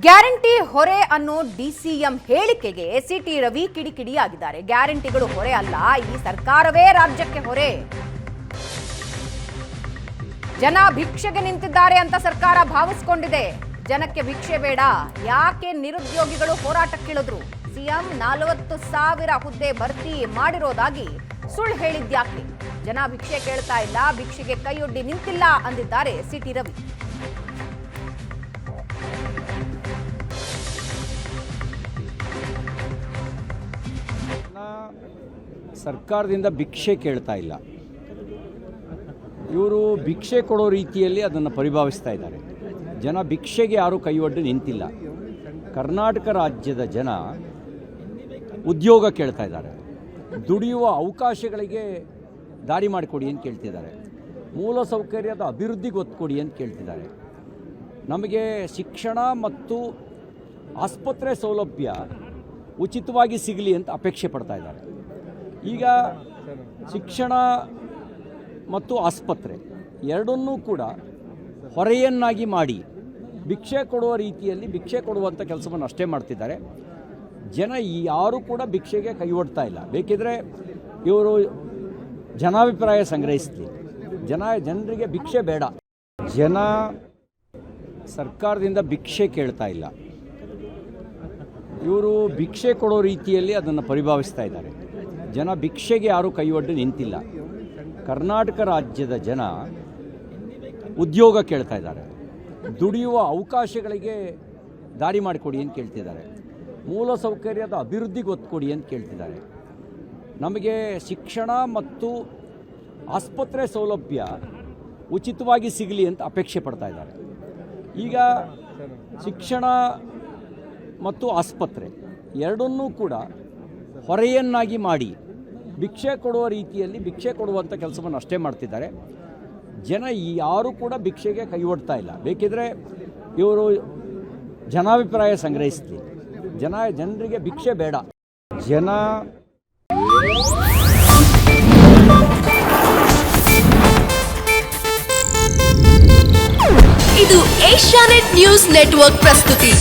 Guarantee ಹೊರೆ ಅನ್ನೋ DCM ಹೇಳಿಕೆಗೆ ಸಿಟಿ ರವಿ ಕಿಡಿಕಿಡಿಯಾಗಿದ್ದಾರೆ. ಗ್ಯಾರಂಟಿಗಳು ಹೊರೆ ಅಲ್ಲ, ಈ ಸರ್ಕಾರವೇ ರಾಜ್ಯಕ್ಕೆ ಹೊರೆ. ಜನ ಭಿಕ್ಷೆಗೆ ನಿಂತಿದ್ದಾರೆ ಅಂತ ಸರ್ಕಾರ ಭಾವಿಸಿಕೊಂಡಿದೆ. ಜನಕ್ಕೆ ಭಿಕ್ಷೆ ಬೇಡ, ಯಾಕೆ ನಿರುದ್ಯೋಗಿಗಳು ಹೋರಾಟಕ್ಕಿಳಿದ್ರು? ಸಿಎಂ 40,000 ಹುದ್ದೆ ಭರ್ತಿ ಮಾಡಿರೋದಾಗಿ ಸುಳ್ಳು ಹೇಳಿದ್ಯಾಕೆ? ಜನ ಭಿಕ್ಷೆ ಕೇಳ್ತಾ ಇಲ್ಲ, ಭಿಕ್ಷೆಗೆ ಕೈಯೊಡ್ಡಿ ನಿಂತಿಲ್ಲ ಅಂದಿದ್ದಾರೆ ಸಿಟಿ ರವಿ. ಸರ್ಕಾರದಿಂದ ಭಿಕ್ಷೆ ಕೇಳ್ತಾ ಇಲ್ಲ, ಇವರು ಭಿಕ್ಷೆ ಕೊಡೋ ರೀತಿಯಲ್ಲಿ ಅದನ್ನು ಪರಿಭಾವಿಸ್ತಾ ಇದ್ದಾರೆ. ಜನ ಭಿಕ್ಷೆಗೆ ಯಾರೂ ಕೈಯೊಡ್ಡಿ ನಿಂತಿಲ್ಲ. ಕರ್ನಾಟಕ ರಾಜ್ಯದ ಜನ ಉದ್ಯೋಗ ಕೇಳ್ತಾ ಇದ್ದಾರೆ, ದುಡಿಯುವ ಅವಕಾಶಗಳಿಗೆ ದಾರಿ ಮಾಡಿಕೊಡಿ ಅಂತ ಕೇಳ್ತಿದ್ದಾರೆ, ಮೂಲಸೌಕರ್ಯದ ಅಭಿವೃದ್ಧಿಗೆ ಒತ್ತು ಕೊಡಿ ಅಂತ ಕೇಳ್ತಿದ್ದಾರೆ. ನಮಗೆ ಶಿಕ್ಷಣ ಮತ್ತು ಆಸ್ಪತ್ರೆ ಸೌಲಭ್ಯ ಉಚಿತವಾಗಿ ಸಿಗಲಿ ಅಂತ ಅಪೇಕ್ಷೆ ಪಡ್ತಾ ಇದ್ದಾರೆ. ಈಗ ಶಿಕ್ಷಣ ಮತ್ತು ಆಸ್ಪತ್ರೆ ಎರಡನ್ನೂ ಕೂಡ ಹೊರೆಯನ್ನಾಗಿ ಮಾಡಿ ಭಿಕ್ಷೆ ಕೊಡುವ ರೀತಿಯಲ್ಲಿ ಭಿಕ್ಷೆ ಕೊಡುವಂಥ ಕೆಲಸವನ್ನು ಅಷ್ಟೇ ಮಾಡ್ತಿದ್ದಾರೆ. ಜನ ಯಾರೂ ಕೂಡ ಭಿಕ್ಷೆಗೆ ಕೈ ಒಡ್ತಾ ಇಲ್ಲ. ಬೇಕಿದ್ರೆ ಇವರು ಜನಾಭಿಪ್ರಾಯ ಸಂಗ್ರಹಿಸಲಿ. ಜನರಿಗೆ ಭಿಕ್ಷೆ ಬೇಡ. ಜನ ಸರ್ಕಾರದಿಂದ ಭಿಕ್ಷೆ ಕೇಳ್ತಾ ಇಲ್ಲ, ಇವರು ಭಿಕ್ಷೆ ಕೊಡೋ ರೀತಿಯಲ್ಲಿ ಅದನ್ನು ಪರಿಭಾವಿಸ್ತಾ ಇದ್ದಾರೆ. ಜನ ಭಿಕ್ಷೆಗೆ ಯಾರೂ ಕೈಯೊಡ್ಡಿ ನಿಂತಿಲ್ಲ. ಕರ್ನಾಟಕ ರಾಜ್ಯದ ಜನ ಉದ್ಯೋಗ ಕೇಳ್ತಾ ಇದ್ದಾರೆ, ದುಡಿಯುವ ಅವಕಾಶಗಳಿಗೆ ದಾರಿ ಮಾಡಿಕೊಡಿ ಅಂತ ಕೇಳ್ತಿದ್ದಾರೆ, ಮೂಲಸೌಕರ್ಯದ ಅಭಿವೃದ್ಧಿಗೆ ಒತ್ತು ಕೊಡಿ ಅಂತ ಕೇಳ್ತಿದ್ದಾರೆ. ನಮಗೆ ಶಿಕ್ಷಣ ಮತ್ತು ಆಸ್ಪತ್ರೆ ಸೌಲಭ್ಯ ಉಚಿತವಾಗಿ ಸಿಗಲಿ ಅಂತ ಅಪೇಕ್ಷೆ ಪಡ್ತಾ ಇದ್ದಾರೆ. ಈಗ ಶಿಕ್ಷಣ ಮತ್ತು ಆಸ್ಪತ್ರೆ ಎರಡನ್ನೂ ಕೂಡ ಹೊರೆಯನ್ನಾಗಿ ಮಾಡಿ ಭಿಕ್ಷೆ ಕೊಡುವ ರೀತಿಯಲ್ಲಿ ಭಿಕ್ಷೆ ಕೊಡುವಂಥ ಕೆಲಸವನ್ನು ಅಷ್ಟೇ ಮಾಡ್ತಿದ್ದಾರೆ. ಜನ ಯಾರೂ ಕೂಡ ಭಿಕ್ಷೆಗೆ ಕೈ ಒಡ್ತಾ ಇಲ್ಲ. ಬೇಕಿದ್ರೆ ಇವರು ಜನಾಭಿಪ್ರಾಯ ಸಂಗ್ರಹಿಸಲಿ. ಜನರಿಗೆ ಭಿಕ್ಷೆ ಬೇಡ. ಜನ ಇದು ಏಷ್ಯಾನೆಟ್ ನ್ಯೂಸ್ ನೆಟ್ವರ್ಕ್ ಪ್ರಸ್ತುತಿ.